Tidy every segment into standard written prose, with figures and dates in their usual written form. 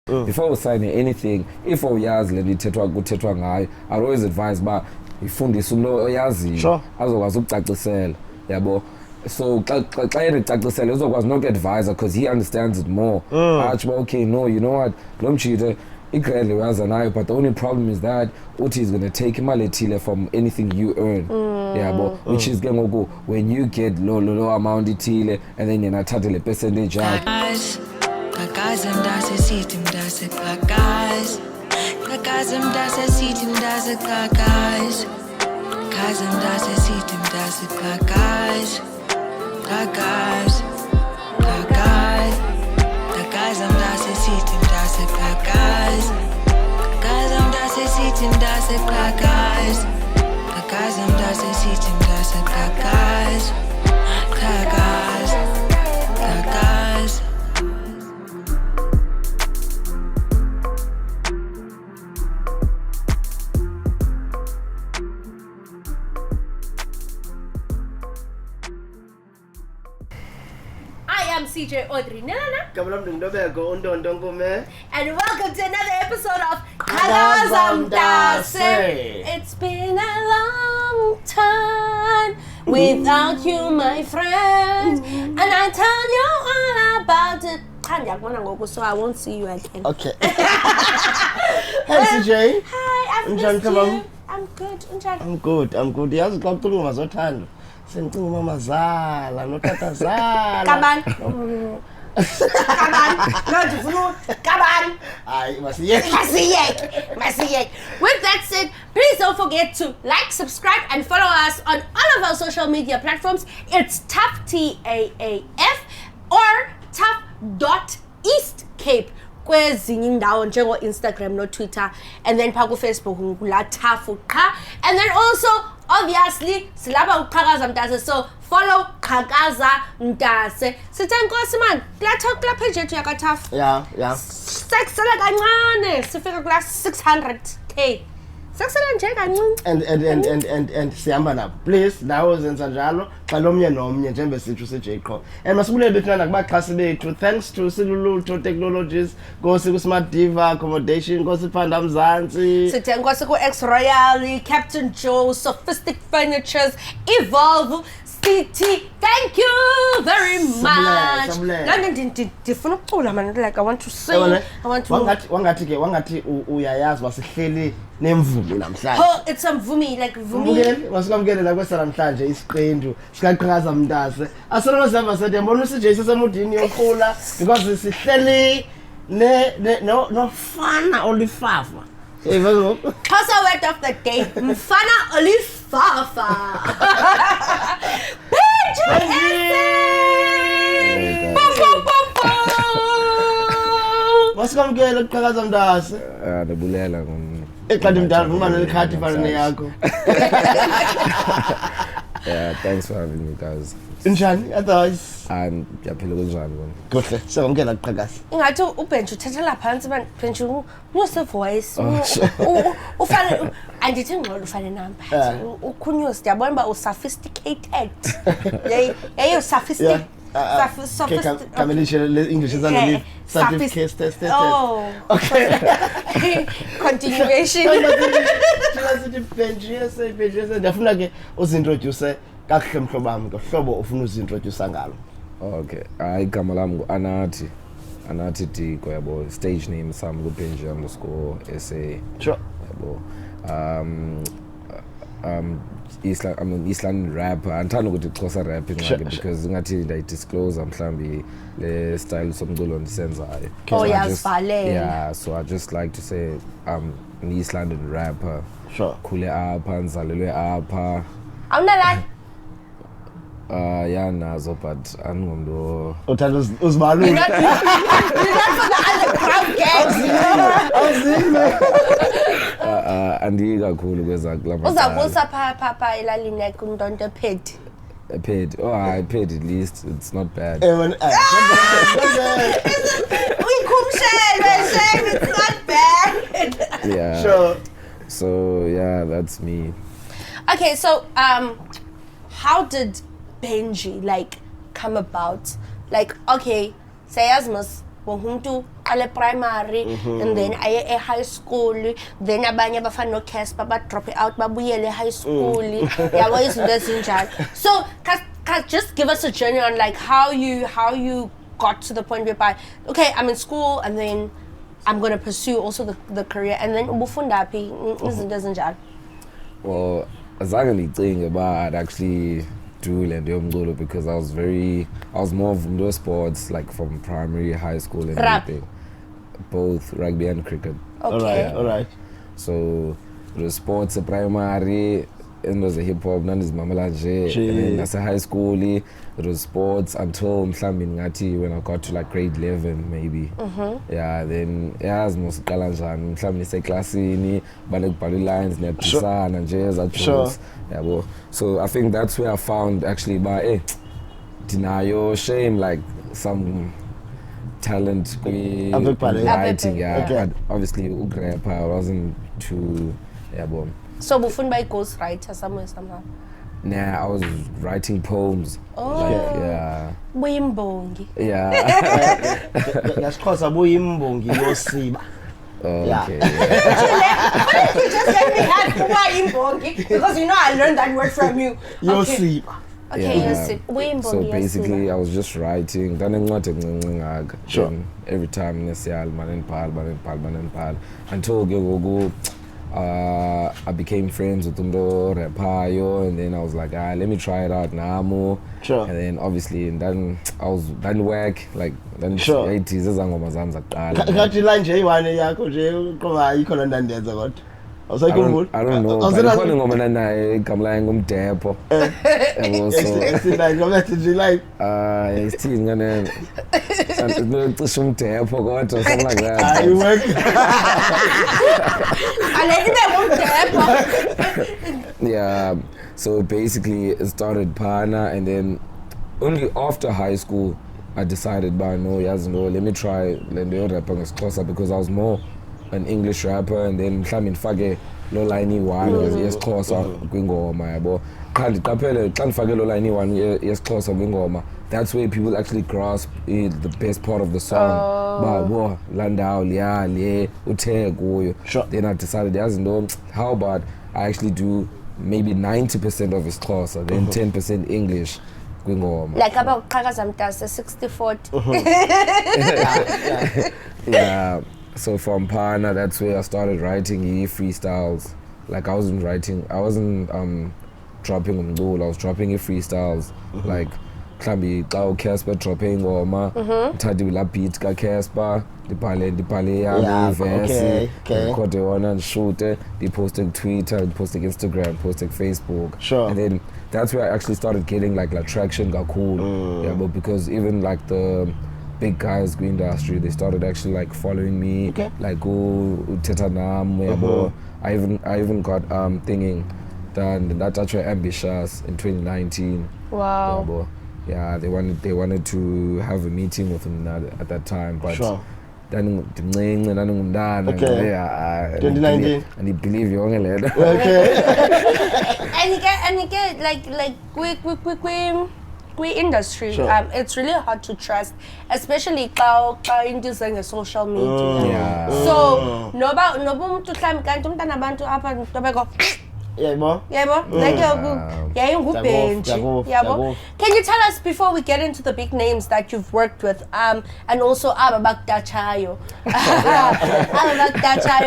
before usigning anything if uyazi le kuthethwa ngayo I always advise ba ifundise umuntu oyaziyo azokwazi ukucacisela yabo so xa ecacisela uzokwazi noku-advise because he understands it more atsho okay no you know what lo mtshito i-grade uyaza nayo but the only problem is that uthi is going to take imali ethile from anything you earn yabo which is ke ngoku when you get low amount ethile and then yena athathe le percentage yakhe Qhakaza Mntase sithi Mntase Qhakaza Qhakaza Mntase sithi Mntase Qhakaza Qhakaza Mntase sithi Mntase Qhakaza Qhakaza Qhakaza Qhakaza Mntase sithi Mntase Qhakaza Qhakaza Mntase sithi Mntase Qhakaza Qhakaza Mntase sithi Mntase Qhakaza Qhakaza Qhakaza I'm CJ Audrey Nana. And welcome to another episode of Qhakaza Mntase. It's been a long time without you, my friend. And I tell you all about it. So I won't see you again. Okay. Hey CJ. Hi, I've missed you. I'm good. I'm good. Yazi xa ucinga mazothanda. Sengicinga mama zala notata zala. Kaban. No, ndifuna kaban. Hayi masiyeke. With that said, please don't forget to like, subscribe, and follow us on all of our social media platforms. It's TAAF TAAF or TAAF.EastCape. Kwezinye indawo njengo Instagram no Twitter, and then pha ku Facebook ngula TAAF Qha, and then also obviously silapha uQhakaza Mntase, so follow Qhakaza Mntase. Sithe nkosi man kula page yethu yaka TAAF. Yeah. Sexela kancane sifika kula 600k. Sexela nje kancane. And sihamba nabo. Please nawe zenza njalo xa lomnye nomnye njengoba sithu CJ Qho. And masibulele bethina nakubaxhasi bethu. Thanks to Silulu Technologies, Nkosi ku Smart Diva Accommodation, Nkosi Phanda Mzansi. Sithe nkosi ku X Royal, Captain Joe, Sophistic Furnitures, Evolve City. Thank you very much. Ndifuna ukucula man, like I want to sing. I want to wangathi uyayazi wasihleli nemvumi namhlanje. Oh, it's a vumi, like vumi. Masikamkele la kwesa namhlanje isiqendu sikaQhakaza Mntase. Asona sihamba sethe yabona uCJ sesemudini yoqula because sihleli no fana olifafa. How's word of the day? Mfana olifafa. Benjii SA. Masikamkele uQhakaza Mntase. Ndabulela Eqadi mdala uma nelikhathi fanele yakho. Yeah, thanks for having me guys. Njani otherwise? Ngiyaphila kunjani bona? Kuhle, siyakwamkela Qhakaza. Ingathi uBenjii uthathela phansi man, Benjii unose voice. Ufane andithi ngqondo ufane number. Ukhunyusi yabona ba usophisticated. Yayi sophisticated. English is only certificate test. Oh. Okay. Continuation. Benjii SA ndafuna ke uzintroduce kakuhle mhlobo wami ngohlobo ufuna uzintroduce ngalo. Okay. Igama lami Anathi Diko yabo. Stage name sami ku Benjii SA. Sure. Yabo. I'm an Eastland rapper. Andithanda ukuthi Xhosa rap because ngathi disclose mhlambi le style somculo endisenzayo. Oh yazibhalela. Yeah, so I just like to say I'm an East London rapper. Sure. Khule apha, nzalelwe apha. Awunala? Yeah nazo but andingomntu uthanda uzibalula. You're not for the underground gangs. Andikakhulu kweza kulama. Uzakusa pha elalini yakhe umuntu ephedi. Paid. Oh, I paid at least. It's not bad. It's not bad. Yeah. Sure. So yeah, that's me. Okay, so how did Benjii like come about? Like, okay, sayazmas womuntu ale primary and then aye high school, then abanye abafana no Casper ba drop out babuyele high school. Yabo izinto ezinjalo. So just give us a journey on like how you got to the point whereby okay, I'm in school and then I'm going to pursue also the career and then ubufunda phi izinto ezinjalo. Well, azange ngicinge about actually do le nto yomculo because I was more of into sports like from primary, high school and everything. Both rugby and cricket. Okay. All right. So the sports primary, and was a hip hop, none is mamalaje. And then as a high school, it was sports until ngati when I got to like grade 11 maybe. Yeah, then as most kalanjan, mhlambi se classini, balek bali lines, nepisana and jazz at shows. Yeah, well, so I think that's where I found actually by dinayo shame like some talent writing, yeah. Okay. But obviously I wasn't too bon. So bufunda by ghostwriter somewhere somehow. Nah, I was writing poems. Oh. Like, yeah. Buyimbongi. Yeah. NgasiXhosa buyimbongi yosiba. Okay. Why did you just let me have buyimbongi? Because you know I learned that word from you. Yosiba. Okay, Yeah. Yosip. Buyimbongi. So basically I was just writing. Sure. Every time nesiyal manenpal until go I became friends with Undo Repayo and then I was like, let me try it out now. Sure. And then obviously and then I was done work like then Sure. 80s ezangoma zami zaqala. Ngathi la nje iwane yakho nje ngoba ikhona ndandenza kodwa. Awusayikhumbula? I don't know. But ikhona ingoma nayo igama layo ngumDepo. Yabo so Exit ngoba nje like isithini ngane. Cishe umDepo kodwa something like that. I work. Yeah, so basically it started Pana and then only after high school I decided let me try Lendo rapper ngesiXhosa because I was more an English rapper and then mhlawumbe ndifake lo line one yesiXhosa kwingoma yabo. Xa ndiqaphele xa ndifake lo line one yesiXhosa kwingoma, that's where people actually grasp the best part of the song. Ba landawo liya uthe kuyo. Then I decided how about I actually do maybe 90% of isiXhosa then 10% English kwingoma. Like about Qhakaza Mntase 60-40. Yeah. So from Pana, that's where I started writing freestyles. Like I wasn't dropping umculo, I was dropping freestyles. Like mhlambi xa Casper dropping ngoma, uthathe la beat ka Casper, ndibhale yami verse, record yona ndishoot, ndiposte Twitter, ndiposte Instagram, poste Facebook. Sure. And then that's where I actually started getting like traction cool. Yeah, but because even like the big guys in the industry, they started actually like following me, like uthetha nam yabo. I even got thinking that actually ambitious in 2019. Wow. Yabo. Yeah, they wanted to have a meeting with him at that time, but then 2019 and he believe you only later. Okay. and you get like we industry, it's really hard to trust, especially into saying social media. Yeah. So noba umuntu mhlawumbe kanti umntana abantu apha ndobeko Yebo. Like Benjii. Yabo. Can you tell us before we get into the big names that you've worked with, and also Ababakdachayo,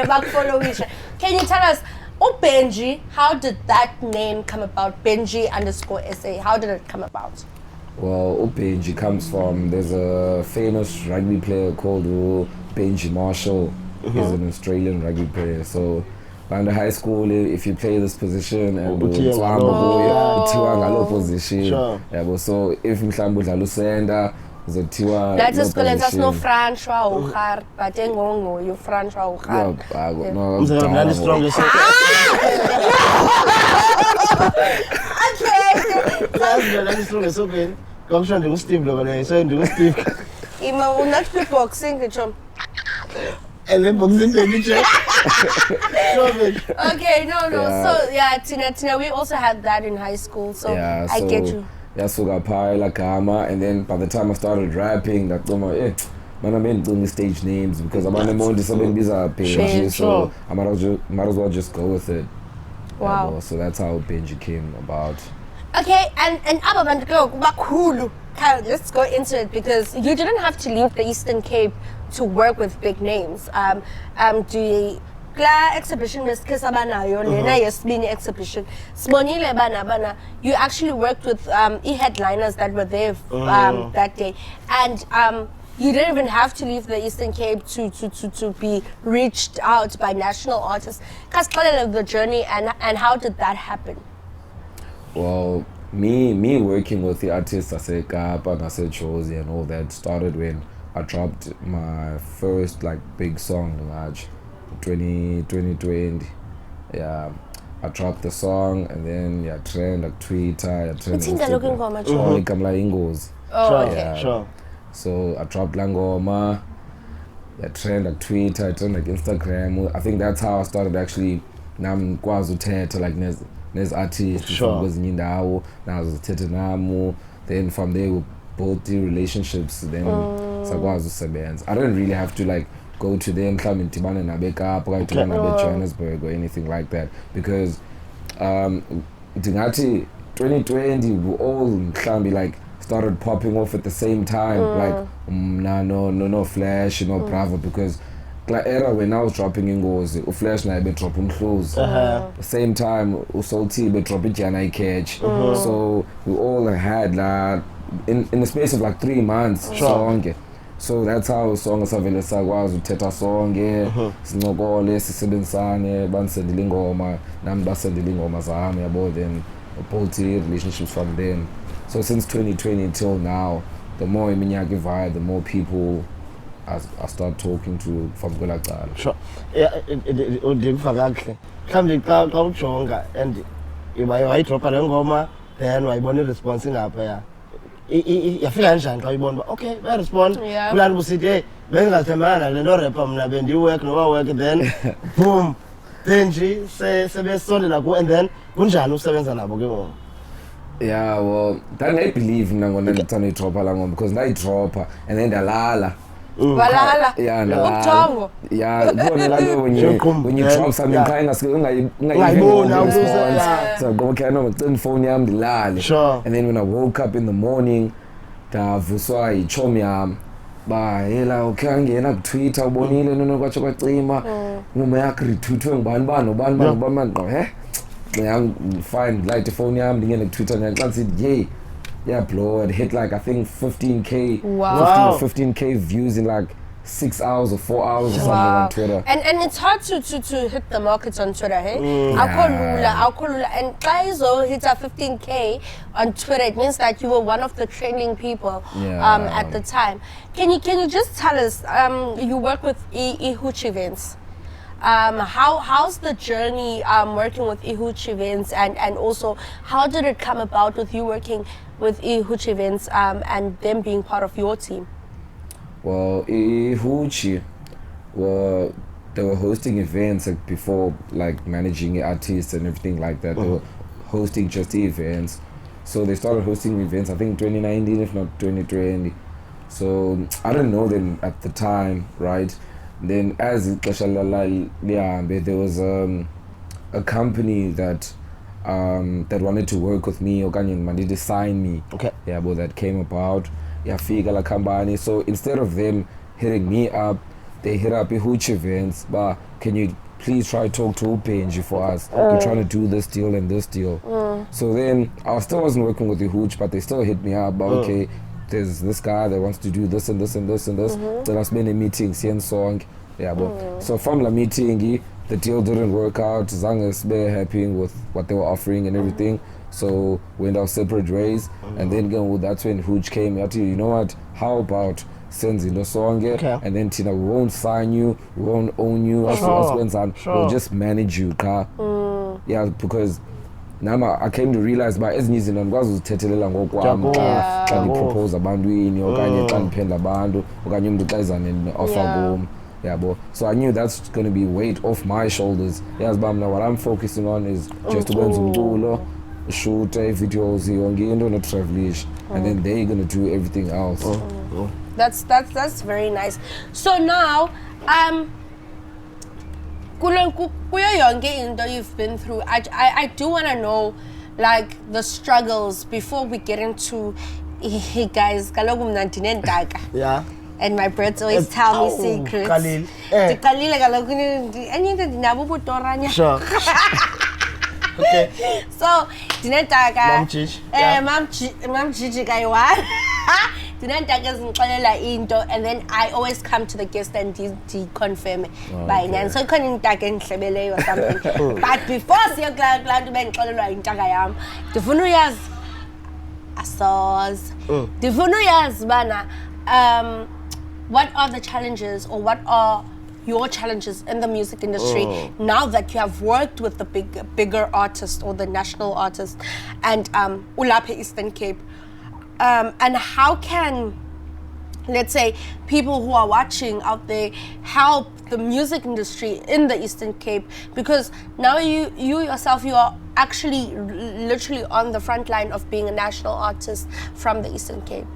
Bakfollowisha. Can you tell us, Benjii, how did that name come about? Benjii_SA. How did it come about? Well, Benjii comes from, there's a famous rugby player called Benjii Marshall. He's an Australian rugby player. So in the high school, if you play this position and position, yeah, but so if mhlawumbe udlala usenda uzothiwa that's a school that's no Francois Ugar, but you Francois Ugar. No, strongest. That's strongest open. Come show me Steve lo so do Steve. Ima unat boxing chom. And then boxing baby check. Okay, no. So Tina, we also had that in high school. So I get you. Yeah, so got Pai La Kama, and then by the time I started rapping, that Man, I mean doing the stage names because I'm on the moment something bizarre Benjii, so I might as well just go with it. Wow. So that's how Benjii came about. Okay, and abantu ke bakhulu. Kyle, let's go into it because you didn't have to leave the Eastern Cape to work with big names. Do you Kla exhibition mesikesa banayo lena yesibini exhibition sibonile bana you actually worked with headliners that were there that day, and you didn't even have to leave the Eastern Cape to be reached out by national artists. Kasixelele the journey and how did that happen? Well, me working with the artists Qhakaza and Josie and all that started when I dropped my first like big song, 2020. Yeah, I dropped the song and then trend like Twitter, trend Instagram. Sure. So I dropped Langoma, trend like Twitter, trend like Instagram. I think that's how I started actually. Nam kwazi uthetha like nes artists from kwezinye indawo nazo zithethe nami. Then from there we built the relationships. Then sakwazi usebenza. I don't really have to like go to them mhlawumbe ndibane nabekapa okanye ndibane nabeJohannesburg or anything like that because ndingathi 2020 we all mhlawumbe like started popping off at the same time like no Flash, Bravo, because like era when I was dropping Ingozi, Flash naye bedrop Umhluzi. The same time uSalty bedrop iJana Catch. So we all had like in the space of like 3 months sonke. So that's how song savele sakwazi uthetha sonke sinokole sisebenzisane banisendile ingoma nami basendile ingoma zami yabo, then built relationships from then. So since 2020 until now, the more iminyaka ivaya, the more people I start talking to from Qhakaza. Sure. Yeah, ndikufaka kahle. Mhlawumbe xa ujonga and wayidropha le ngoma then wayibona iresponse ingapha ya. Yafika njani xa uyibona uba okay bayarespond kulani busithi hey bengingathembanga le nto rapper mna bendiwork noba work then boom Benjii sebesondela ku and then kunjani usebenza nabo ke ngoku? Yeah, well, then I believe ngona ndithanda uyidropha la ngoma because ndayidropha and then ndalala. Walala. Yeah, ndalala. Yeah, kubona la nto when you drop something ungayibona response. So go okay no ngicela phone yami ndilale. And then when I woke up in the morning ndavuswa yichomi yami ba hela ukangena ku Twitter ubonile nono kwatsho kwacima ngoma yakhe retweetwe ngubani ngqo fine light the phone yami ngene ku Twitter ngiyaxaxa sithi yeah bro, it hit like I think 15k 15k views in like 6 hours or 4 hours or something on Twitter. And it's hard to hit the markets on Twitter, hey? Akolula. And Qhakaza hit a 15k on Twitter. It means that you were one of the trending people at the time. Can you just tell us, you work with Hooch events. How's the journey working with Hooch events and also how did it come about with you working with Hooch events and them being part of your team? Well, Hooch, well, they were hosting events like before, like managing artists and everything like that. They were hosting just events. So they started hosting events, I think 2019, if not 2020. So I didn't know them at the time, right? Then as there was a company that wanted to work with me, okanye mandide sign me. Okay. Yeah, but that came about. Yafika la company. So instead of them hitting me up, they hit up Hooch events. But can you please try to talk to Benjii for us? We're trying to do this deal and this deal. So then I still wasn't working with the Hooch, but they still hit me up. But okay, there's this guy that wants to do this and this and this and this. So that's been a meeting, same song. Yeah, but so from the meeting, the deal didn't work out. Zanga is very happy with what they were offering and everything. So went our separate ways, and then again, that's when Hooch came. You know what? How about sending the song? And then Tina, we won't sign you, we won't own you. We'll just manage you, car. Yeah, because now I came to realize by ezinye izinto ndikwazi uzithethelela ngokwami xa ndipropose abantwini okanye xa ndiphendla abantu okanye umuntu xa izane offer kum. Yeah, but so I knew that's going to be weight off my shoulders. Yes, but now what I'm focusing on is just to go to shoot videos, and then they're going to do everything else. That's very nice. So now, kuyo yonke into you've been through, I do want to know, like, the struggles before we get into, hey guys, kaloku mna ndinentaka. Yeah. And my brits always tell me secrets. Khalil. Ndiqalile kaloku enye into ndinabo ubutoranya. Sure. Okay. So, ndinentaka. Mam Gigi kayi-one. Ndinentaka ezindixelela into, and then I always come to the guest and confirm by nyani. So ikhona intaka endihlebeleyo or something. But before siye kulaa nto bendixelelwa yintaka yam, ndifuna uyazi asoz. Ndifuna uyazi bana what are the challenges, or what are your challenges in the music industry now that you have worked with the bigger artists or the national artists and ulapha Eastern Cape, and how can, let's say, people who are watching out there help the music industry in the Eastern Cape, because now you yourself, you are actually literally on the front line of being a national artist from the Eastern Cape.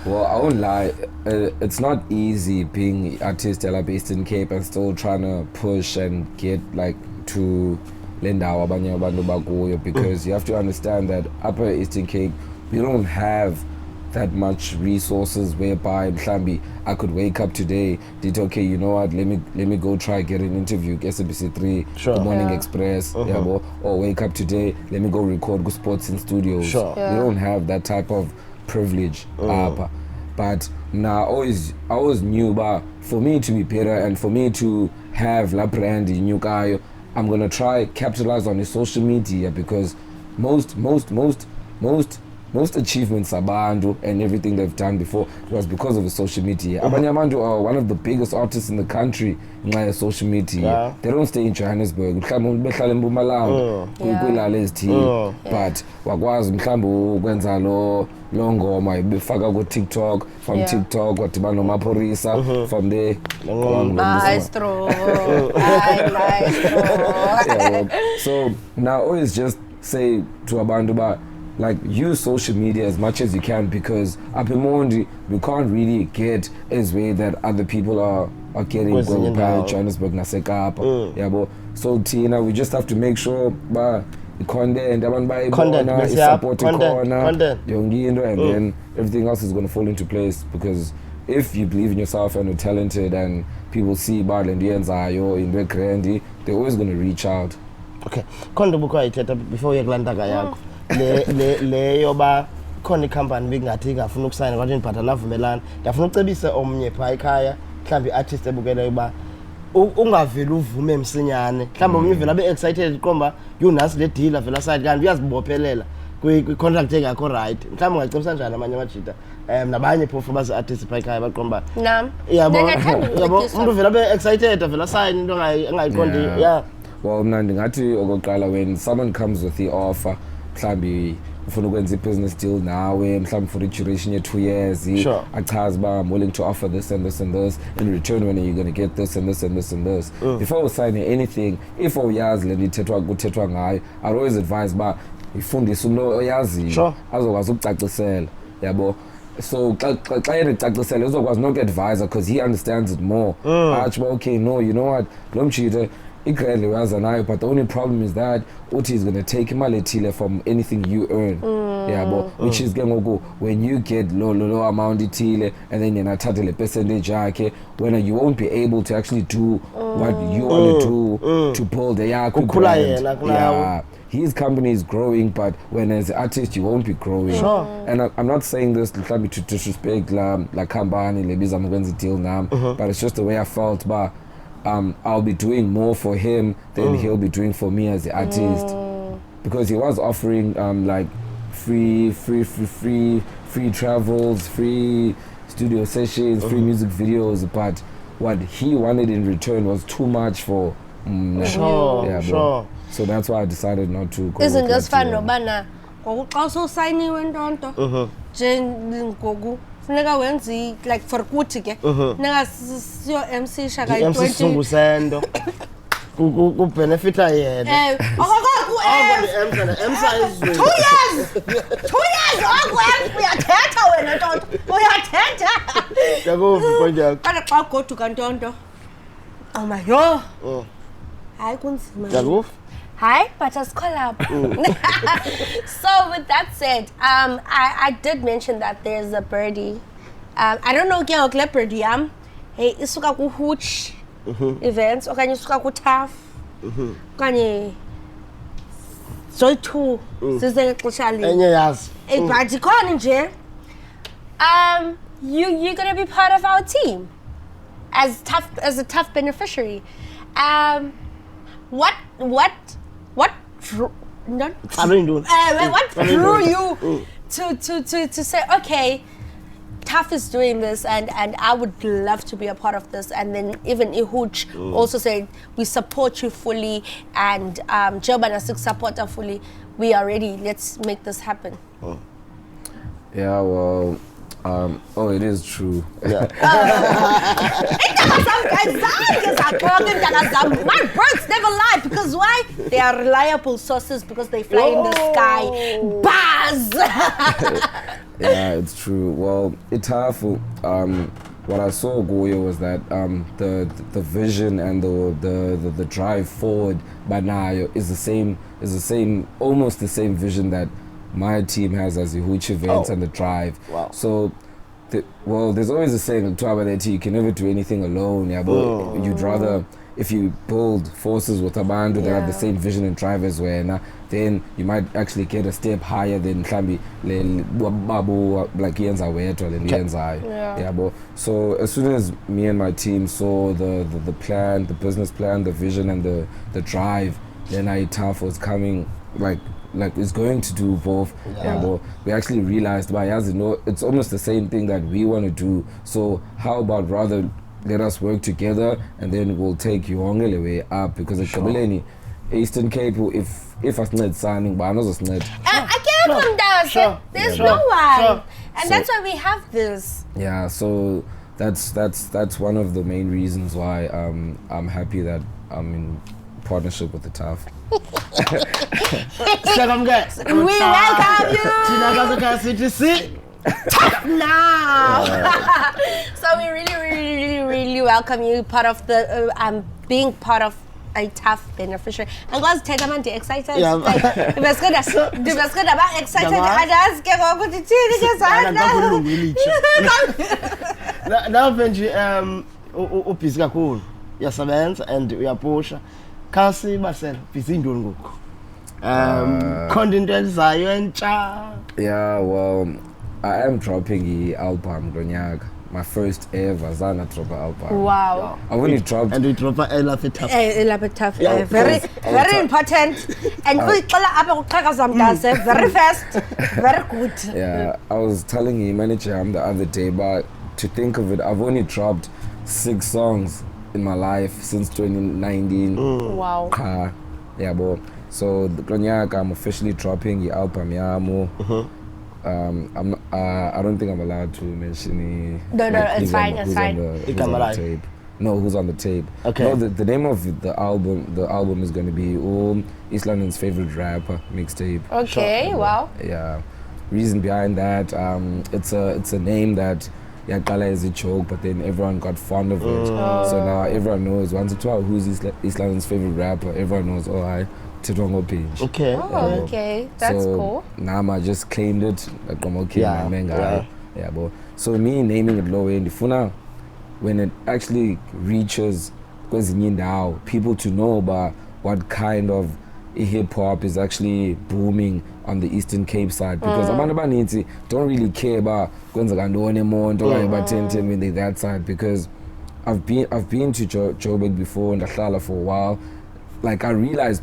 Well, I won't lie, it's not easy being an artist based in Cape and still trying to push and get like to Lendawa abanye abantu bakuyo, because you have to understand that Upper Eastern Cape, we don't have that much resources whereby mhlambi I could wake up today, did okay, you know what, let me go try get an interview, SABC3, The Morning Express, or wake up today, let me go record go sports in studios. Sure. We don't have that type of privilege. But now I always knew, but for me to be better and for me to have la brand in Nyukayo, I'm gonna try capitalize on the social media, because most achievements abantu and everything they've done before, it was because of the social media. Abanye abantu are one of the biggest artists in the country in social media. They don't stay in Johannesburg. Mhlawumbe behlala eMpumalanga kwilala ezithile, but wakwazi mhlawumbe ukwenza lo ngoma ibefaka ku TikTok, from TikTok wadibana nomaphorisa, from there Maestro. So now always just say to abantu ba, like, use social media as much as you can, because up in Mondi we can't really get as way that other people are getting going by Johannesburg nasekapa. So Tina, we just have to make sure ba content is supporting corner yonginto, and then everything else is going to fall into place, because if you believe in yourself and you're talented and people see ba le ndiyenzayo into egrandi, they're always going to reach out. Okay, khona buka ithetha before uyekulantaka yakho le yoba khona ikhampani bengathi ingafuna ukusayina kwathi nibhatala navumelana, ndafuna ucebise omnye pha ekhaya mhlawumbe i-artist ebukele uba ungaveli uvume msinyane, mhlawumbe omnye uvela abe excited iqomba yunasi le deal avela side kanti uyazibophelela kwi-contract engakho right. Mhlawumbe ungacebisa njani amanye amajita nabanye phofu bazi-artist pha ekhaya baqomba Nam. yabo umuntu uvela abe excited avela sayina into engayiqondi. Well, mna ndingathi okokuqala, when someone comes with the offer, mhlawumbi ufuna ukwenza i-business deal nawe, mhlawumbi for i-duration ye 2 years, achaze uba I'm willing to offer this and this and this, in return when you're going to get this and this and this and this. Before we sign anything, if awuyazi le nto kuthethwa ngayo, I'd always advise uba ifundise umuntu oyaziyo azokwazi ukucacisela, yabo. So xa yena ecacisela uzokwazi noku-advisa, because he understands it more. Atsho uba okay, no, you know what, lo mtshita igrand uyaza nayo, but the only problem is that uthi is going to take imali ethile from anything you earn, yabo, which is ke ngoku when you get low amount ethile and then yena athathe le percentage yakhe, when you won't be able to actually do what you want to do to build yakho brand. His company is growing, but when as an artist you won't be growing. And I'm not saying this to disrespect la company lebiza mukwenza deal now, but it's just the way I felt, but I'll be doing more for him than he'll be doing for me as the artist, because he was offering like free travels, free studio sessions, free music videos, but what he wanted in return was too much for so that's why I decided not to go. Isn't this fun nobana ngoku xa usayiniwe ntonto nje ngoku funeka wenzi like for kuthi ke funeka siyo MC shaka i-20 sisungusendo ku benefita yena ku M size 2 years uyathetha wena ntonto Kana xa ugoduka ntonto. Oh my yo. Hayi kunzima. Hi, but just collab. So with that said, I did mention that there's a birdie. I don't know ke birdie hey isuka ku hooch events okanye isuka ku TAAF okanye Joy 2 size xesha linye. Enye yazi. But ikhona nje. You're going to be part of our team as a TAAF beneficiary. What drew you to say, okay, TAAF is doing this and I would love to be a part of this, and then even Ihuch also said we support you fully, and Joban as supporter fully, we are ready, let's make this happen. Yeah, well, it is true. Yeah. My birds never lie, because why? They are reliable sources, because they fly in the sky. Buzz! Yeah, it's true. Well, TAAF, what I saw Goyo was that the vision and the drive forward by now is the same, almost the same vision that my team has as the Hooch events and the drive. Wow. So, there's always a saying, you can never do anything alone. Yeah, but you'd rather, if you build forces with a band that have the same vision and drive as well, then you might actually get a step higher than Klambi, like Yenza Wet or Yenza. Yeah, but so as soon as me and my team saw the plan, the business plan, the vision and the drive, then TAAF was coming, like it's going to do both. But we actually realized, it's almost the same thing that we want to do. So how about rather let us work together, and then we'll take you on the way up, because it's Eastern Cape, if I need signing, but I know it's not. I can't come down. There's no one, and that's why we have this. Yeah, so that's one of the main reasons why I'm happy that I'm in partnership with the TAAF. We welcome you. Now. So we really welcome you, part of the being part of a TAAF beneficiary. And guys, take them and excited. Yeah. Now Benjii ubhizi kakhulu. Uyasebenza and uyapusha. Kasi basel busy ndoni ngoku. Content ezayo entsha. Yeah, well, I am dropping the album Gonyaka. My first ever Zana drop album. Wow. I only dropped. And we drop TAAF. Very important. And Qhakaza very fast, very good. Yeah, I was telling the manager the other day, but to think of it, I've only dropped 6 songs in my life since 2019. Wow. Yeah, but so the Gonyaka, I'm officially dropping the album Yamo. I don't think I'm allowed to mention No, it's fine. Who's on the tape. No, who's on the tape. Okay. No, the name of the album is going to be East London's favorite rapper mixtape. Okay, wow. Yeah. Reason behind that, it's a name that Yaqala is a joke, but then everyone got fond of it. So now everyone knows, once it's about who's East London's favorite rapper, everyone knows, I Tidongo page. Okay. Okay. That's cool. Nama just claimed it. Like, okay, my man guy. Yeah, but so me naming it low end, when it actually reaches people to know about what kind of hip hop is actually booming on the Eastern Cape side, because abantu abaninzi don't really care about kwenzakantoni more, don't worry about 10 when they that side, because I've been to Joburg before and Ndahlala for a while. Like, I realized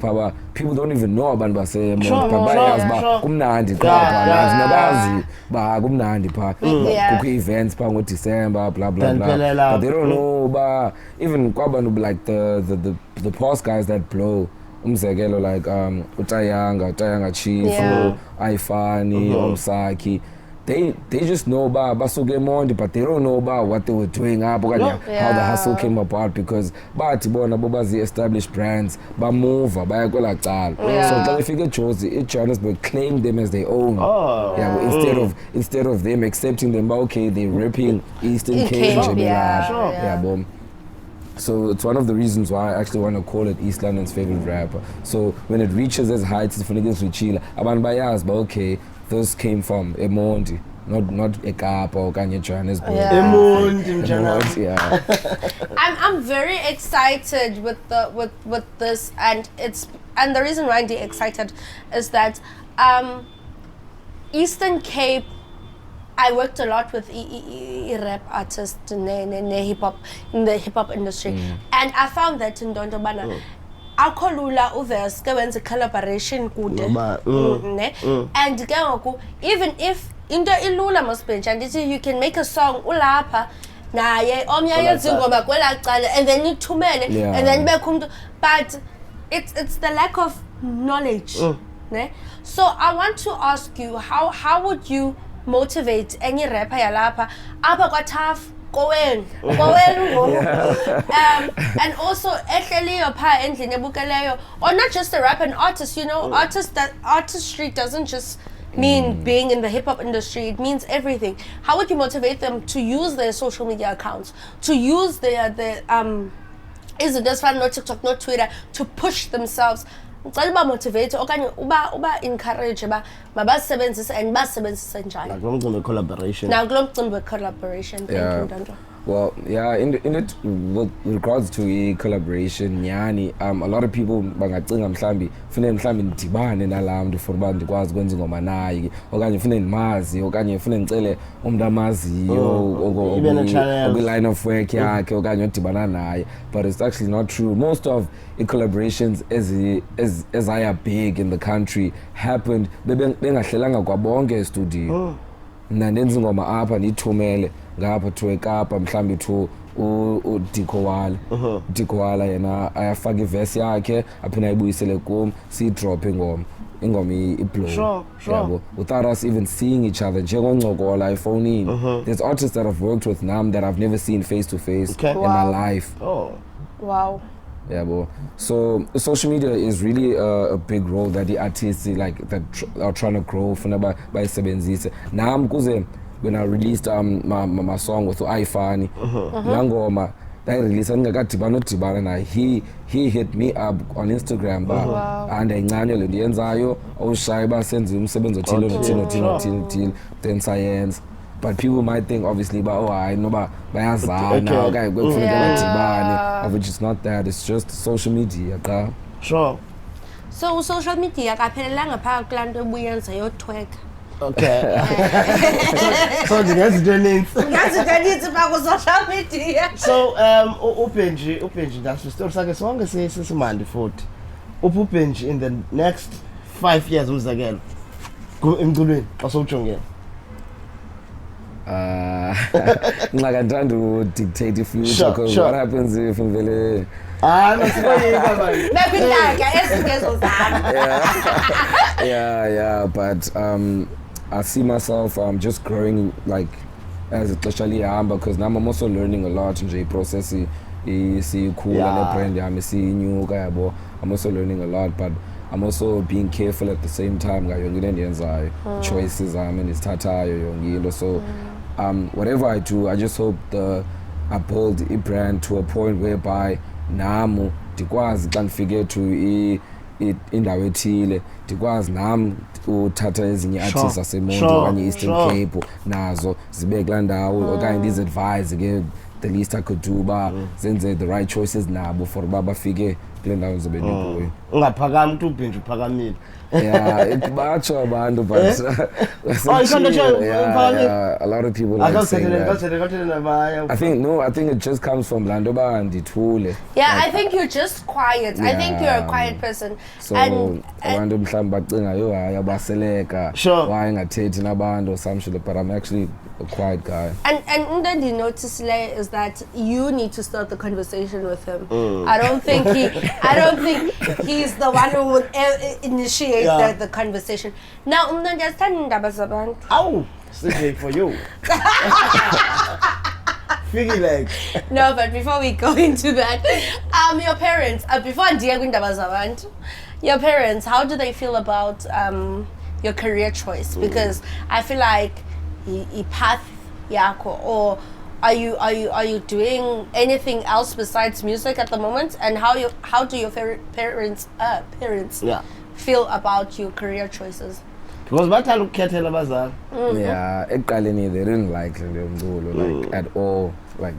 people don't even know about Mntase, events December, blah blah blah. But they don't know about even like the past guys that blow. Umzekelo like Utayanga Chief, Aifani, Omsaki. they just know about basuke Mondi, but they don't know about what they were doing up, how the hustle came about, because bathi bona bobazi established brands bamove bayakwela cala. So xa befike Jozi, Johannesburg claimed them as their own. Instead of them accepting them, okay, they're rapping Eastern Cape. So it's one of the reasons why I actually want to call it East London's favorite rapper. So when it reaches as heights, it's reachila. Abantu bayaz, but okay, those came from Emondi, not Ekapa or Kanye Johannesburg. Emondi, yeah. I'm very excited with this, and the reason why I'm excited is that Eastern Cape, I worked a lot with rap artists in the hip hop industry, and I found that in Dondobana, akolula uvers kewenza collaboration kude, and even if into ilula mosbench, and you can make a song ulapa naye omnye yezingoma kwela cala, and then you tumele, and then but it's the lack of knowledge. So I want to ask you, how would you motivate any rapper yalapa apa kwa TAAF kowen and also ehleliyo pha endlini ebukeleyo, or not just a rapper, an artist, artistry doesn't just mean being in the hip hop industry, it means everything. How would you motivate them to use their social media accounts, to use their izinto ezifana no TikTok, no Twitter, to push themselves? Ngicela uba motivate okanye uba encourage mabasebenzise and basebenzise njani like lo mcimbi collaboration. Now kulo mcimbi collaboration. Thank you, Ndandwa. Well, yeah, in it with regards to a collaboration, nyani, a lot of people bangacinga mhlambi fune mhlambi ndibane nalamntu for uba ndikwazi ukwenza ingoma naye, okanye fune ndimazi, okanye fune ndicele umuntu amaziyo line of work yakhe, okanye odibana naye. But it's actually not true. Most of the collaborations as I are big in the country happened bengahlelanga kwabonke estudio. Nandenza ingoma apha ndithumele ngapha to eKapa mhlambi to Dikowala yena ayafaka iverse yakhe aphina ayibuyisele kum si drop ingoma iblow. Sure. Without us even seeing each other njengoncokola efonini. There's artists that I've worked with now that I've never seen face to face in my life. Wow. Yeah, bro. So social media is really a big role that the artists that are trying to grow by sebenzise. Nam kuze when I released my song with iFani, Langoma, I released ngakadibana na he hit me up on Instagram and enqanyele ndiyenzayo awushaye basenze umsebenzi othile then science. But people might think obviously I know bayazana okay of which it's not that, it's just social media. Sure. So social media kaphelelanga pha kulanto ebuyenza yo twerk. Okay. So ndingazideningi pha ku social media. So uBenjii that's story sakhe sonke sesimandi futhi. uBenjii in the next 5 years umzekelo emculweni xa sowujongela. Ngingakandanda dictate the future, because what happens if ngivele but I see myself just growing like as especially because now I'm also learning a lot in the process. See cool and brand yami see new yabo. I'm also learning a lot, but I'm also being careful at the same time. Choices and it's tata so whatever I do, I just hope I build a brand to a point whereby namu ndikwazi xa ndifike to indawo ethile ndikwazi nam uthatha ezinye artists zaseMonti okanye Eastern Cape nazo zibe kulaa ndawo okanye ndizi-advise ke the least I could do zenze the right choices nabo for bafike kule ndawo zobe ndikuyo. Ungaphakami ukuthi uBenjii uphakamile. Yeah, batsho abantu, but a lot of people like saying that. I think it just comes from Landoba and Ditule. Yeah, I think you're just quiet. I think you're a quiet person. So abantu mhlawumbe bacinga yo ayabaseleka why ngathethi nabantu or some shit, but I'm actually a quiet guy. And then the notice is that you need to start the conversation with him. I don't think he's the one who would initiate the conversation. Now, understand ndaba zabantu. CJ for you. Figgy leg. No, but before we go into that, your parents, before your parents, how do they feel about your career choice? Because I feel like path yako, or are you doing anything else besides music at the moment? And how do your parents feel about your career choices? Because bathanda ukukhethela abazali. Yeah, ekuqaleni they didn't like le mculo like at all. Like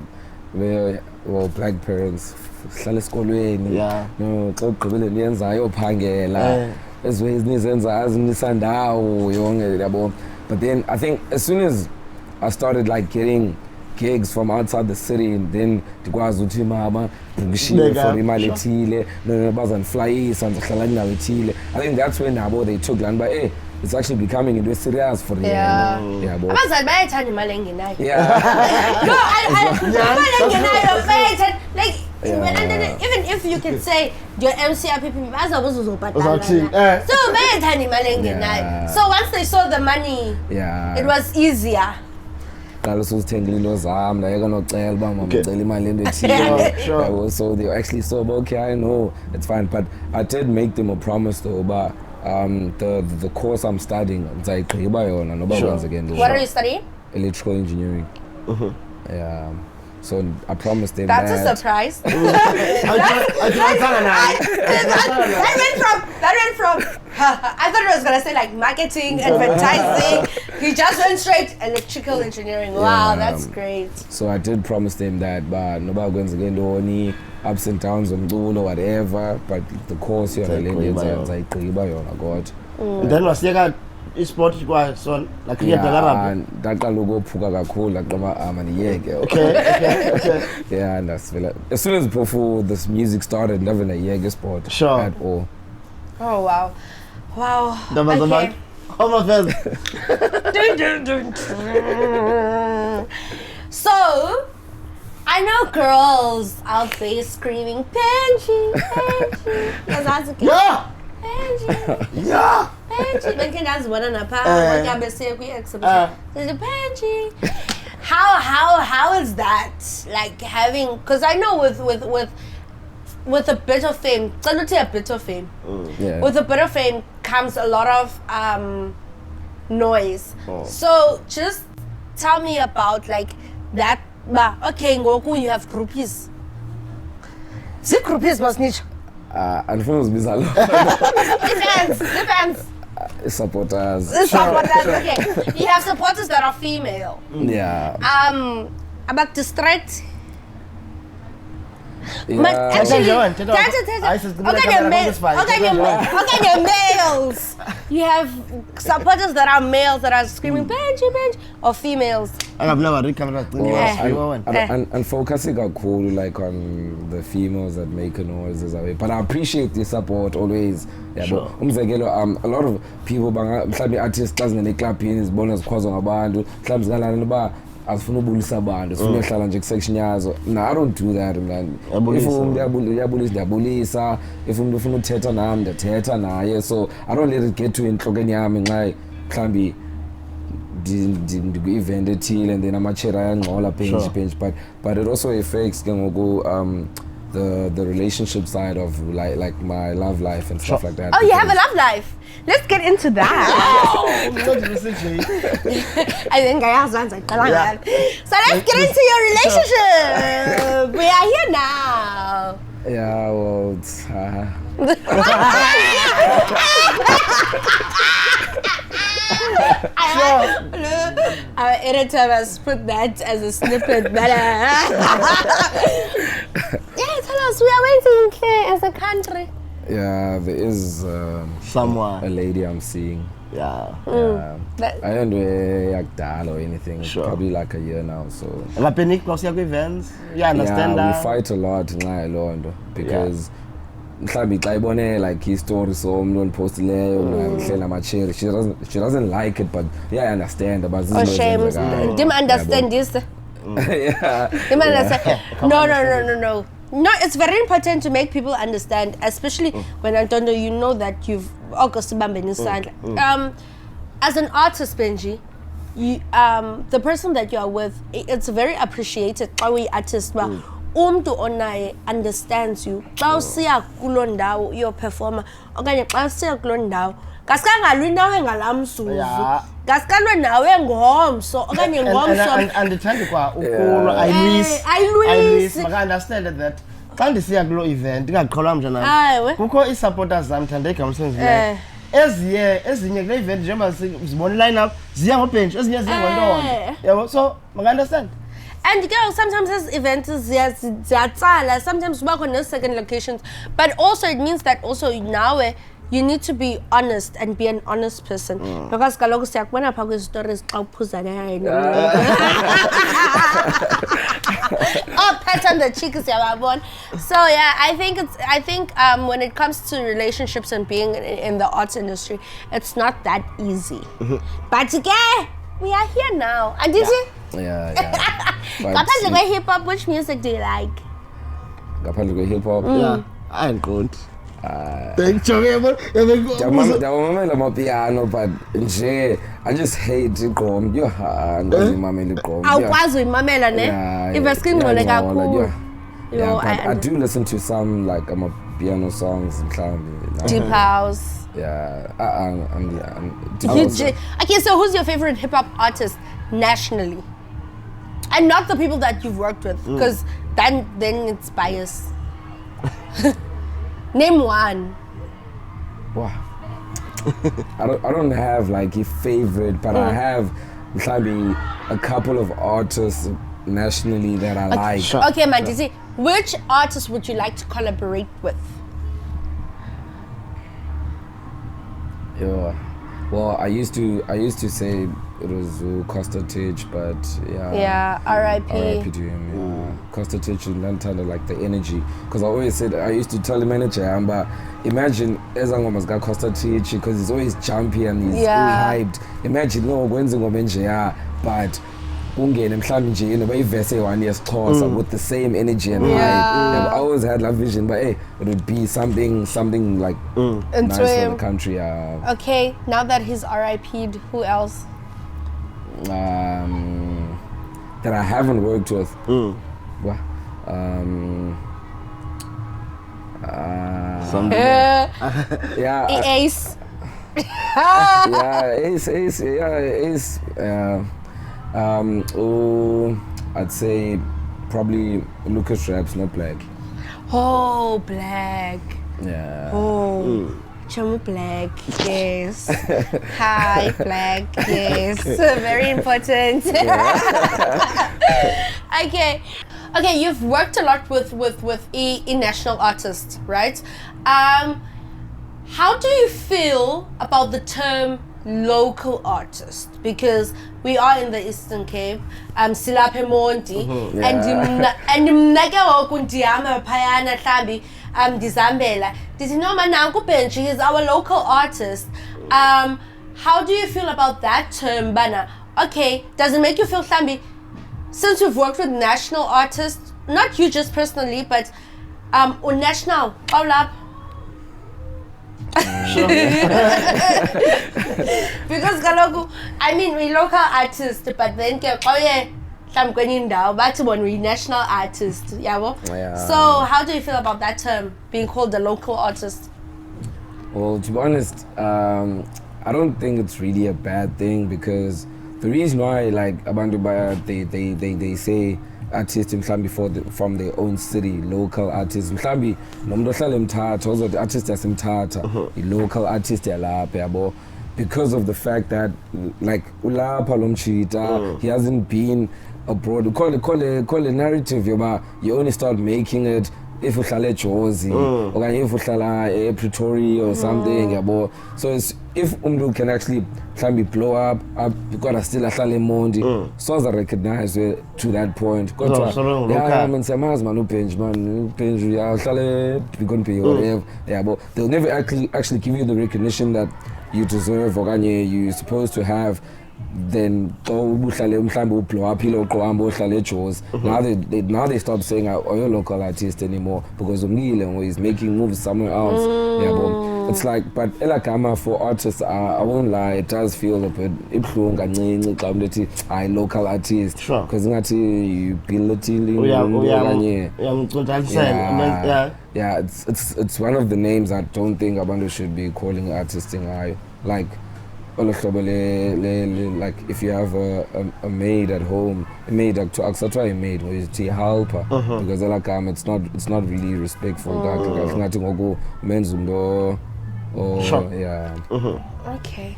we were black parents, hlala esikolweni. Yeah. No, xa ugqibile niyenza ayophangela. Eziwe izinizenza azinisandawo yonke yabo. But then I think as soon as I started like getting gigs from outside the city, and then ndikwazi uthi mama ngishiye for imali ethile bazaniflyisa ndihlala endawo ethile. I think that's when nabo they took land by it's actually becoming into serious for the yabo. Abazali bayayithanda imali engenayo. Yeah. No, imali engenayo bayayithanda, like even if you can say your MCR people bazabuzuzobhadala. So bayayithanda imali engenayo. So once they saw the money, it was easier. So they actually saw, okay, I know, it's fine. But I did make them a promise though about the course I'm studying. What are you studying? Electrical engineering. Yeah. So I promised them That's that. a surprise. That went from I thought it was gonna say like marketing, advertising. He just went straight electrical engineering. Wow, that's great. So I did promise them that, but nobody going again do any ups and downs on or whatever. But the course here, I got. And then was sport so like ndaqala ukophuka kakhulu laqaba maniyeke. Okay. Yeah, and that's as soon as before this music started, never a yeke sport at all. Oh wow. Okay. Almost well. So I know girls out there screaming Benjii. Yeah. Yeah. How is that like having, because I know with a bit of fame, with a bit of fame comes a lot of noise. So just tell me about like that. Okay, Ngoku, you have groupies. Zip groupies must need. Depends. Supporters. Okay. You have supporters that are female. Yeah. About distract. Yeah. Actually, males. You have supporters that are males that are screaming Benjii, or females. And focusing cool like on the females that make noises away. But I appreciate the support always. Yeah, sure. But a lot of people artists doesn't club is bonus cause on a band, clubs asifuna ubulisa abantu sifuna uhlala nje kusection yazo. No, I don't do that, man. If ndiyabulisa, if umuntu ufuna uthetha nami ndithetha naye, so I don't let it get to enhlokweni yami nxa mhlambi ndiku-event ethile and then amachera ayangcola bench, but it also affects ke ngoku the relationship side of like my love life and stuff like that. Oh, you have a love life. Let's get into that. I think I have one. So let's get into your relationship. We are here now. Yeah, well, it's Our editor has put that as a snippet. Yeah, tell us, we are waiting here as a country. Yeah, there is someone, a lady I'm seeing. Yeah. I don't do yakdal or anything. Sure. Probably like a year now. So. Events. Yeah, understand that. We fight a lot in because mhlawumbi xa ibone like his story so umuntu ondipostileyo ngihleli amacheri, she doesn't like it, but yeah, I understand about this. Oh, shame. Didn't understand this. Yeah. Didn't understand. No. No, it's very important to make people understand, especially when I don't know, you know that you've August Bambini signed. As an artist, Benjii, you the person that you are with, it's very appreciated xa uyi-artist uba umntu onaye understands you xa usiya kuloo ndawo uyoperforma okanye xa usiya kuloo ndawo ngasikangalwi nawe ngalaa mzuzu ngasikalwe nawe ngomso okanye ngomso andithandi kwa ukulwa ayilwisi maka-understand that xa ndisiya kuloo event ndingaqholwa mntanam kukho ii-supporters zam ndithande igamsemzileyo ezinye kule event njengoba zibona iline up ziya ngobhenji ezinye ziya ngontondo yabo so maka-understand. And girl, sometimes these events sometimes work on those second locations, but also it means that also now you need to be honest and be an honest person because kaloku siyakubona phaa kwezi stories xa uphuza oh, pat on the cheek siyababona. So yeah, I think when it comes to relationships and being in the arts industry, it's not that easy. But again, we are here now. And did you? Yeah. Ngaphandle kwe hip hop, which music do you like? Ngaphandle kwe hip hop? Yeah, I don't. Ndiyawamamela amapiano but nje I just hate igqom ngozimamela igqom. Awukwazi uyimamela ne? Iveske ingcole kakhulu. Yeah, but I do listen to some like piano songs mhlawumbi. Deep house. Yeah, okay, so who's your favorite hip hop artist nationally? And not the people that you've worked with, because then it's bias. Name one. Wow. I don't have like a favorite, but I have maybe a couple of artists nationally that I like. Sure. Okay, Mntase, which artist would you like to collaborate with? Yeah. Well, I used to say it was Costa Titch, but yeah, R.I.P. R.I.P. to him. Yeah, Costa Titch and then kind of like the energy, because I always said I used to tell the manager, but imagine Ezangoma's got Costa Titch because he's always jumpy and he's hyped. Imagine when but ungene mhlawumbe nje ivese one yesixhosa with the same energy and hype. I always had that vision, but hey, it would be something like nice for the country. Okay, now that he's RIP'd, who else? That I haven't worked with. Ace. Ace. I'd say probably Lucas Raps, not Black. Oh, Black. Yeah. Oh, Chum Black, yes. Hi, Black, yes. Very important. Okay, you've worked a lot with national artists, right? How do you feel about the term local artist? Because we are in the Eastern Cape, silaphe Monti, and mnake okundiyama phayana mhlambi ndizambela ndithi noma nanku Benjii is our local artist. How do you feel about that term bana? Okay, does it make you feel mhlambi, since you've worked with national artists, not you just personally, but national up? Because kaloku, I mean, we local artists, but then we national artists, So how do you feel about that term, being called the local artist? Well, to be honest, I don't think it's really a bad thing, because the reason why, like Abantu Baya, they say artists from their own city, local artists. Mhlambi nomuntu ohlala eMthatha, also the artist yaseMthatha, the local artist yalapha yabo, because of the fact that like ulapha lo mchita, he hasn't been abroad. Call a narrative yoba you only start making it if uhlala eJozi or if uhlala Pretoria or something yabo. So it's, if umntu can actually blow up because still ahlala eMonti, so as I recognize to that point. Man siyamazi man uBenjii uhlala Bigonpe whatever yabo. They'll never actually give you the recognition that you deserve or you're supposed to have. Then blow up now they stop saying you're a local artist anymore, because Umile is making moves somewhere else. It's like, but elagama for artists, I won't lie, it does feel a bit ibuhlungu kancinci xa umuntu ethi hayi local artist. Sure. Because ingathi you belittling okanye. Yeah, it's one of the names I don't think abantu should be calling artists ngayo. Like like if you have a maid at home, a maid try a maid or is a helper, because it's not really respectful. Okay.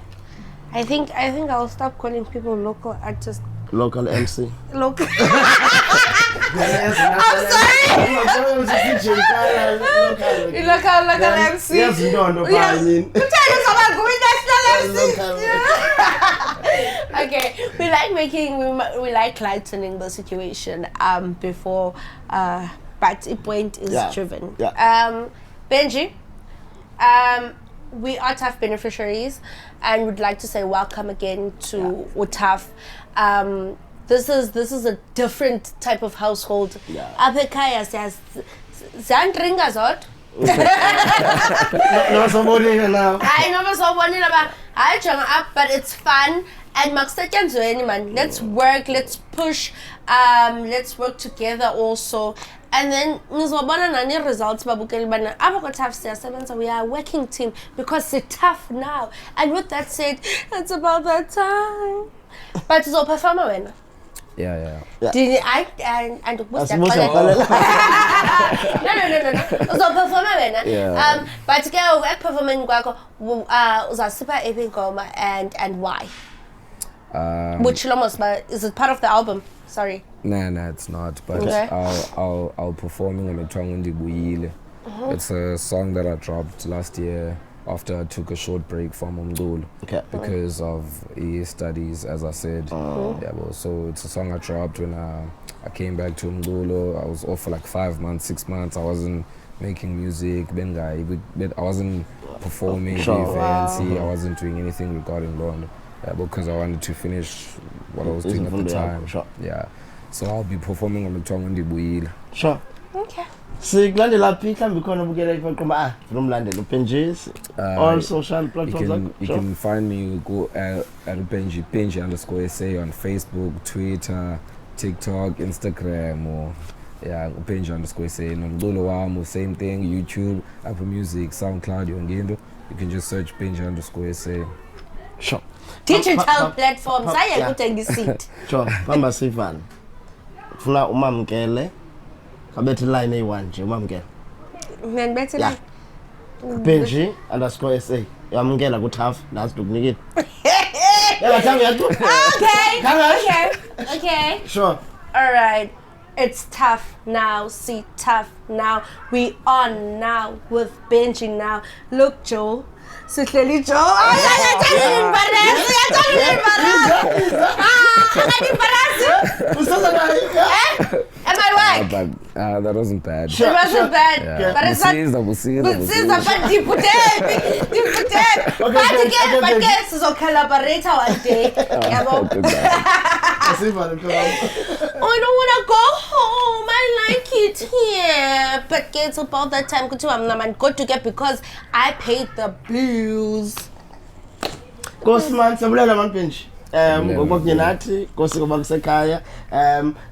I think I'll stop calling people local artists. Local MC. Local. I'm sorry. Local MC. Yes, you don't know what I mean. Okay, we like lightening the situation before but a point is driven. Benjii, we are TAAF beneficiaries and would like to say welcome again to TAAF. This is a different type of household. Apha ekhaya ziyandringa zodwa. No somebody now. I never saw one in about I jump up, but it's fun and makusetyenziweni man. Let's work, let's push, let's work together also. And then nizobona nani results babukeli bana apha kwa TAAF siyasebenza, we are a working team because it's tough now. And with that said, it's about that time. But it's all performer wena. Yeah. Did I and what's that? No. So performer wena. But ke performing kwakho uzasipha ephi ngoma and why? Which almost is it part of the album? Sorry. Nah, it's not. But I'll performing on Ndibuyile. It's a song that I dropped last year after I took a short break from umculo because of studies, as I said. So it's a song I dropped when I came back to umculo. I was off for like 5 months, 6 months. I wasn't making music. I wasn't performing events. I wasn't doing anything regarding London. Because I wanted to finish what I was doing at the time. So I'll be performing on Ndibuyile. Sure. Okay. Sikulandela phi mhlambe khona ubukela ifaqoma from London Benjii all social platforms. You can find me go at Benjii _SA on Facebook, Twitter, TikTok, Instagram, or Benjii _SA. Nomculo wami same thing, YouTube, Apple Music, SoundCloud, yongendo. You can just search Benjii _SA. Sure. Digital platforms ayekuthengisile. Sure. Bamba sivana. Funa umamkele. Kabethe line A1 nje umamkele. Mina bethe line. Benjii _SA. Yamkela ku TAAF last ukunikile. Yabathanga yaqhu. Okay. Sure. All right. It's TAAF now. See TAAF now. We on now with Benjii now. Look, Joe. Sihleli Joe. Am I right? That wasn't bad. It wasn't bad. But it's not. We'll see. But guess is collaborate one day. I don't want to go home. I like it here. But it's about that time. Go to get because I paid the bills. Kosman sabulela Benjii. Ngokunathi Nkosi ngoba kusekhaya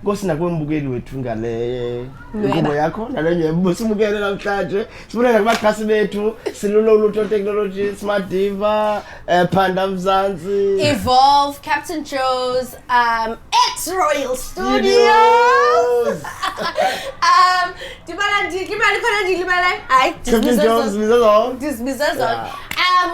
Nkosi nakwembukeli wethu ngale inkubo yakho naleyo busibukele namhlanje sibonela kubaxhasi bethu silulolo technology smart diva Phanda Mzansi Evolve Captain Joe's X Royal Studios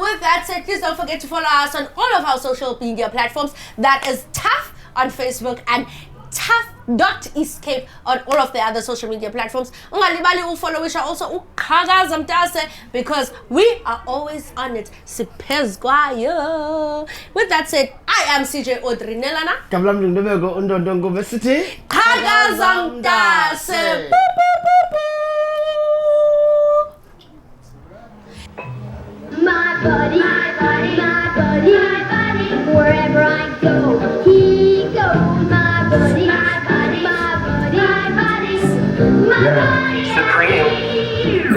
with that said, please don't forget to follow us on all of our social media platforms. That is TAAF on Facebook and TAAF.escape on all of the other social media platforms. Ungalibali follow also Qhakaza Mntase because we are always on it. With that said, I am CJ Odrinelana. Qhakaza Mntase. My buddy, wherever I go, he goes. My buddy, my buddy, Supreme.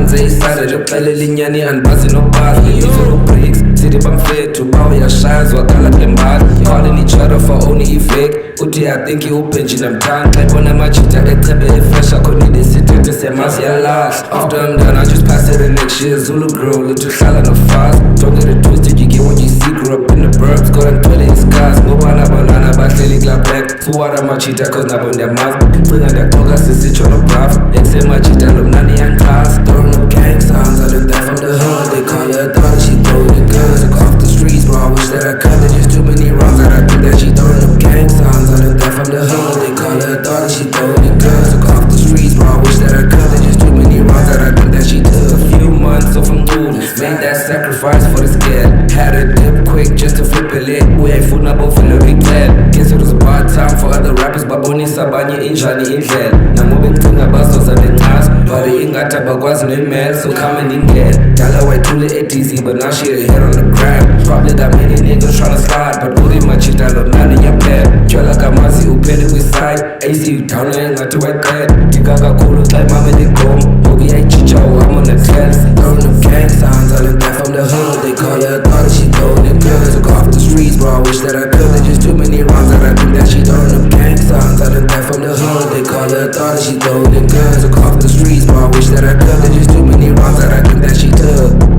Manze isare lepele linyani anbazi nobazi Izolo bricks Sithi bamfethu bawuyashayazwa kala blembali Calling each other for only effect Uthi I think Benjii namthanda Xa ibona amajita echebe efresha khonile sithethe semazi yalash After I'm done I just pass it the next year Zulu girl luthi uhlala no fast Don't get it twisted you get what you see Grew up in the burbs got ngithwele iskars Ngoba nabantwana bahleli kulablack Suwara amajita cause nabo ndiyamazi Cinga ndiyaqoka sisitsho nobraf Eksemajita lo mnani yangichaza Throwing up gang signs I learned that from the hood They call her a daughter she throwing the guns Took off the streets bro I wish that I could There's just too many wrongs that I think that she throwing up gang signs I learned that from the hood They call her a daughter she throwing the guns Took off the streets bro I wish that I could There's just too many wrongs that I think that she took A few months off from school Made that sacrifice for the scared Had a dip quick just to flip a lid We ain't food up for the big dead Guess it was a bad time for other rappers babonisa abanye injani indlela Nangobe ngicinga bazoza nencasa But ingathi abakwazi nemel so come and ingena Dala wayithule edizzy but now she a hit on the gram Probably got many niggas tryna slide But uri machita lo nani yaphela Tshwela kamazi uphele kwiside AC udowna engathi waqeda Dika kakhulu xa imamele igoma Mobi yayichicha I'm on the test Throwing up gang signs I learned that from the hood They call her a daughter she throwing it good Took off the streets bro I wish that I could There's just too many wrongs that I think that she throwing up gang signs I learned that from the hood They call her a daughter she throwing it good Took off the streets bro I wish that I could There's just too many wrongs that I think that she took